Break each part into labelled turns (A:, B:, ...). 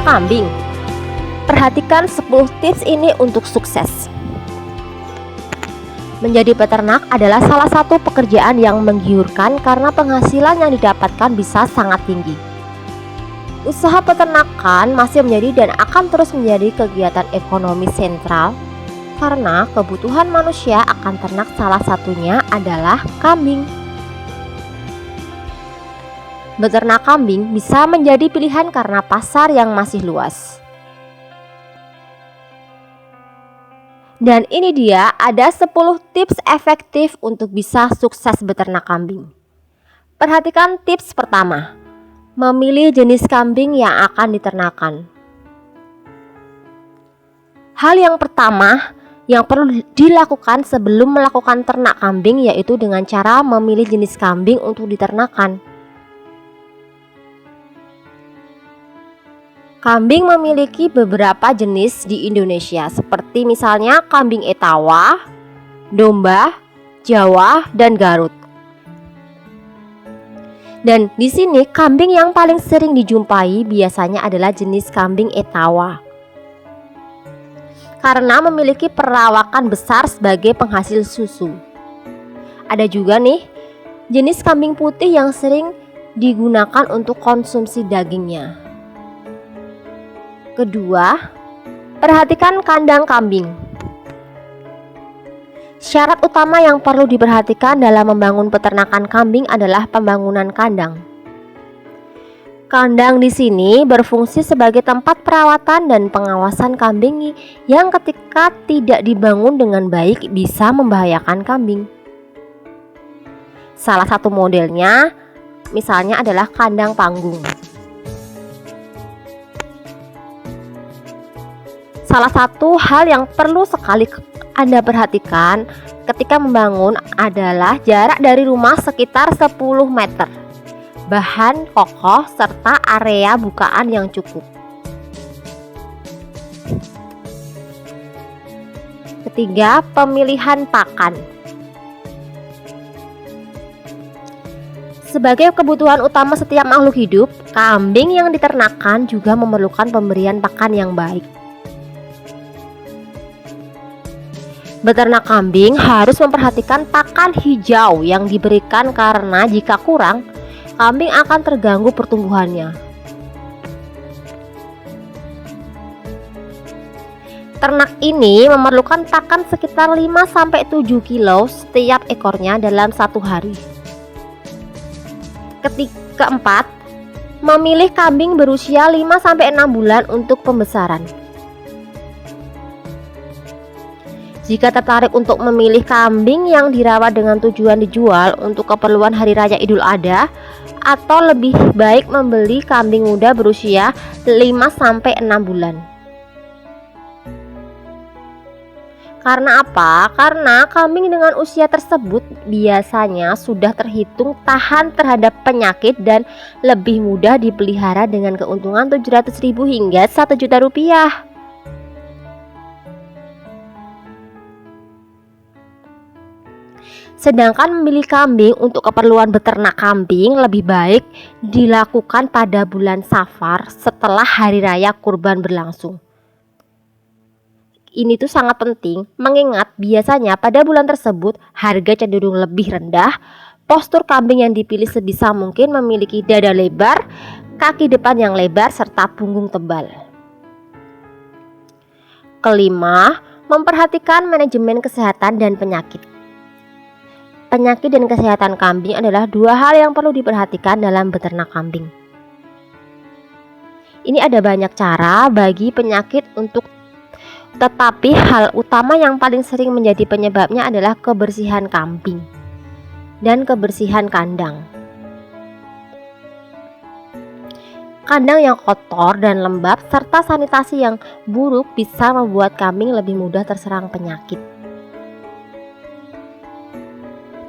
A: beternak kambing. Perhatikan 10 tips ini untuk sukses. Menjadi peternak adalah salah satu pekerjaan yang menggiurkan karena penghasilan yang didapatkan bisa sangat tinggi. Usaha peternakan masih menjadi dan akan terus menjadi kegiatan ekonomi sentral karena kebutuhan manusia akan ternak, salah satunya adalah kambing. Beternak kambing bisa menjadi pilihan karena pasar yang masih luas. Dan ini dia ada 10 tips efektif untuk bisa sukses beternak kambing. Perhatikan tips pertama, memilih jenis kambing yang akan diternakan. Hal yang pertama yang perlu dilakukan sebelum melakukan ternak kambing yaitu dengan cara memilih jenis kambing untuk diternakan. Kambing memiliki beberapa jenis di Indonesia, seperti misalnya kambing Etawa, domba, Jawa, dan Garut. Dan di sini kambing yang paling sering dijumpai biasanya adalah jenis kambing Etawa, karena memiliki perawakan besar sebagai penghasil susu. Ada juga nih jenis kambing putih yang sering digunakan untuk konsumsi dagingnya. Kedua, perhatikan kandang kambing. Syarat utama yang perlu diperhatikan dalam membangun peternakan kambing adalah pembangunan kandang. Kandang di sini berfungsi sebagai tempat perawatan dan pengawasan kambing yang ketika tidak dibangun dengan baik bisa membahayakan kambing. Salah satu modelnya misalnya adalah kandang panggung. Salah satu hal yang perlu sekali Anda perhatikan ketika membangun adalah jarak dari rumah sekitar 10 meter, bahan kokoh, serta area bukaan yang cukup. Ketiga, pemilihan pakan. Sebagai kebutuhan utama setiap makhluk hidup, kambing yang diternakan juga memerlukan pemberian pakan yang baik. Beternak kambing harus memperhatikan pakan hijau yang diberikan karena jika kurang, kambing akan terganggu pertumbuhannya. Ternak ini memerlukan pakan sekitar 5-7 kilo setiap ekornya dalam satu hari. Keempat, memilih kambing berusia 5-6 bulan untuk pembesaran. Jika tertarik untuk memilih kambing yang dirawat dengan tujuan dijual untuk keperluan Hari Raya Idul Adha, atau lebih baik membeli kambing muda berusia 5-6 bulan. Karena apa? Karena kambing dengan usia tersebut biasanya sudah terhitung tahan terhadap penyakit dan lebih mudah dipelihara dengan keuntungan 700.000 hingga 1 juta rupiah. Sedangkan memilih kambing untuk keperluan beternak kambing lebih baik dilakukan pada bulan Safar setelah Hari Raya Kurban berlangsung. Ini tuh sangat penting mengingat biasanya pada bulan tersebut harga cenderung lebih rendah. Postur kambing yang dipilih sebisa mungkin memiliki dada lebar, kaki depan yang lebar, serta punggung tebal. Kelima, memperhatikan manajemen kesehatan dan penyakit. Penyakit dan kesehatan kambing adalah dua hal yang perlu diperhatikan dalam beternak kambing. Ini ada banyak cara bagi penyakit tetapi hal utama yang paling sering menjadi penyebabnya adalah kebersihan kambing dan kebersihan kandang. Kandang yang kotor dan lembab serta sanitasi yang buruk bisa membuat kambing lebih mudah terserang penyakit.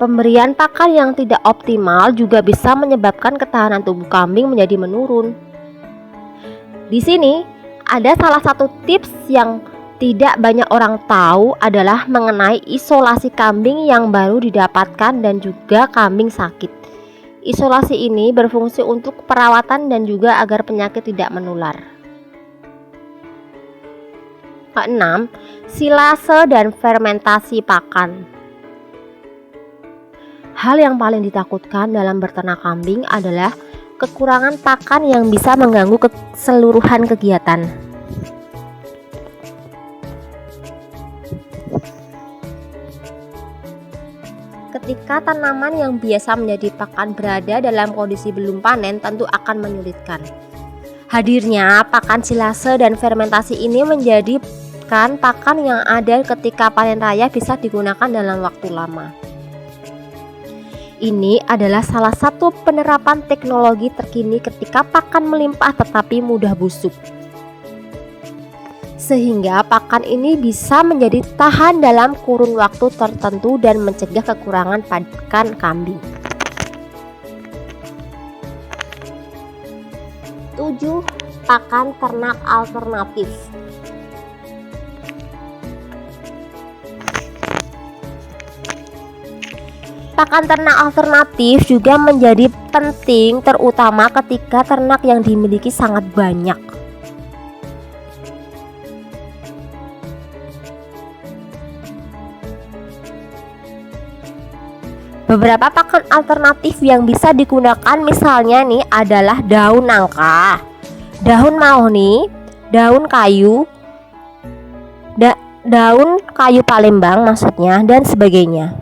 A: Pemberian pakan yang tidak optimal juga bisa menyebabkan ketahanan tubuh kambing menjadi menurun. Di sini ada salah satu tips yang tidak banyak orang tahu adalah mengenai isolasi kambing yang baru didapatkan dan juga kambing sakit. Isolasi ini berfungsi untuk perawatan dan juga agar penyakit tidak menular. Keenam, silase dan fermentasi pakan. Hal yang paling ditakutkan dalam beternak kambing adalah kekurangan pakan yang bisa mengganggu keseluruhan kegiatan. Ketika tanaman yang biasa menjadi pakan berada dalam kondisi belum panen, tentu akan menyulitkan. Hadirnya pakan silase dan fermentasi ini menjadikan pakan yang ada ketika panen raya bisa digunakan dalam waktu lama. Ini adalah salah satu penerapan teknologi terkini ketika pakan melimpah tetapi mudah busuk. Sehingga pakan ini bisa menjadi tahan dalam kurun waktu tertentu dan mencegah kekurangan pakan kambing. 7. Pakan ternak alternatif. Pakan ternak alternatif juga menjadi penting terutama ketika ternak yang dimiliki sangat banyak. Beberapa pakan alternatif yang bisa digunakan misalnya nih adalah daun nangka, daun mahoni, daun kayu, daun kayu Palembang maksudnya, dan sebagainya.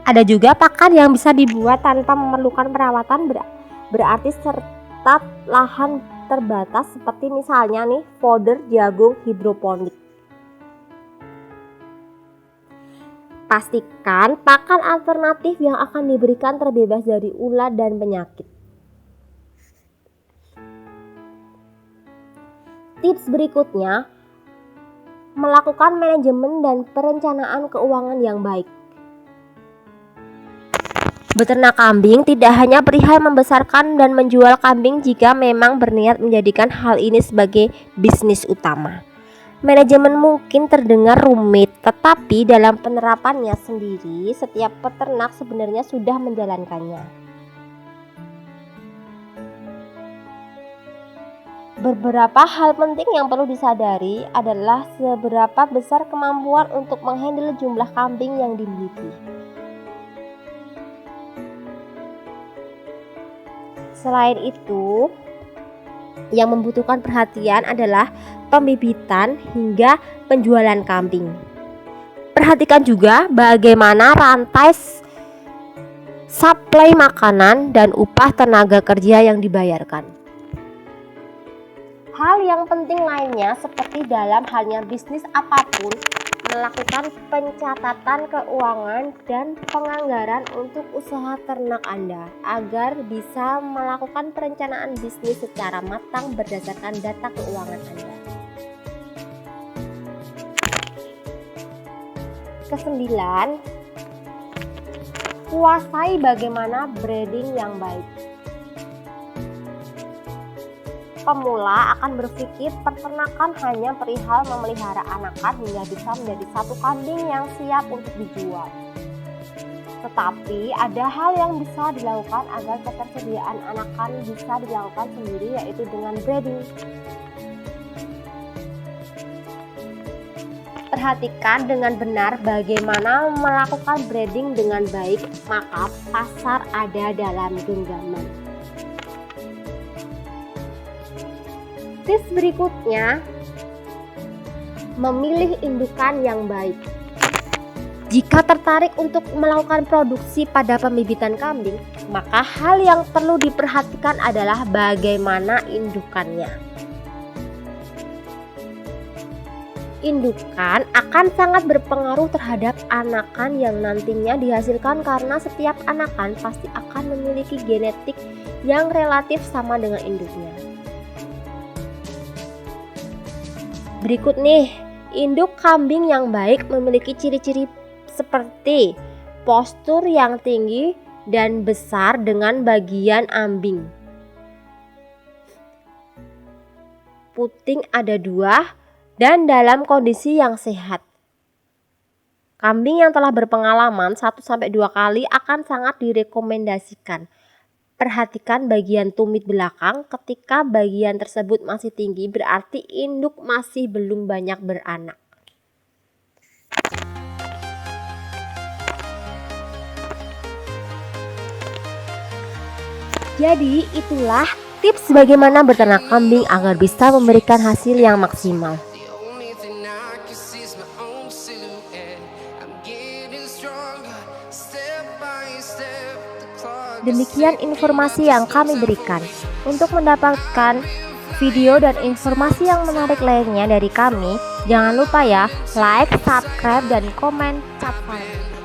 A: Ada juga pakan yang bisa dibuat tanpa memerlukan perawatan, berarti serta lahan terbatas seperti misalnya nih fodder jagung hidroponik. Pastikan pakan alternatif yang akan diberikan terbebas dari ulat dan penyakit. Tips berikutnya, melakukan manajemen dan perencanaan keuangan yang baik. Beternak kambing tidak hanya perihal membesarkan dan menjual kambing jika memang berniat menjadikan hal ini sebagai bisnis utama. Manajemen mungkin terdengar rumit, tetapi dalam penerapannya sendiri, setiap peternak sebenarnya sudah menjalankannya. Beberapa hal penting yang perlu disadari adalah seberapa besar kemampuan untuk menghandle jumlah kambing yang dimiliki. Selain itu, yang membutuhkan perhatian adalah pembibitan hingga penjualan kambing. Perhatikan juga bagaimana rantai suplai makanan dan upah tenaga kerja yang dibayarkan. Hal yang penting lainnya seperti dalam halnya bisnis apapun, melakukan pencatatan keuangan dan penganggaran untuk usaha ternak Anda agar bisa melakukan perencanaan bisnis secara matang berdasarkan data keuangan Anda. Kesembilan, kuasai bagaimana breeding yang baik. Pemula akan berpikir peternakan hanya perihal memelihara anakan hingga bisa menjadi satu kambing yang siap untuk dijual. Tetapi ada hal yang bisa dilakukan agar ketersediaan anakan bisa dilakukan sendiri, yaitu dengan breeding. Perhatikan dengan benar bagaimana melakukan breeding dengan baik, maka pasar ada dalam genggaman. Tips berikutnya, memilih indukan yang baik. Jika tertarik untuk melakukan produksi pada pembibitan kambing, maka hal yang perlu diperhatikan adalah bagaimana indukannya. Indukan akan sangat berpengaruh terhadap anakan yang nantinya dihasilkan karena setiap anakan pasti akan memiliki genetik yang relatif sama dengan induknya. Berikut nih, induk kambing yang baik memiliki ciri-ciri seperti postur yang tinggi dan besar dengan bagian ambing. Puting ada 2 dan dalam kondisi yang sehat. Kambing yang telah berpengalaman 1-2 kali akan sangat direkomendasikan. Perhatikan bagian tumit belakang. Ketika bagian tersebut masih tinggi, berarti induk masih belum banyak beranak. Jadi itulah tips bagaimana beternak kambing agar bisa memberikan hasil yang maksimal. Demikian informasi yang kami berikan. Untuk mendapatkan video dan informasi yang menarik lainnya dari kami, jangan lupa ya, like, subscribe, dan komen caption.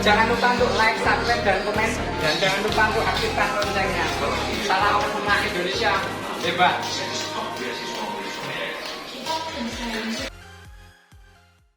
B: Jangan lupa untuk like, subscribe, dan komen, dan jangan lupa untuk aktifkan loncengnya. Salam Rumah Indonesia hebat.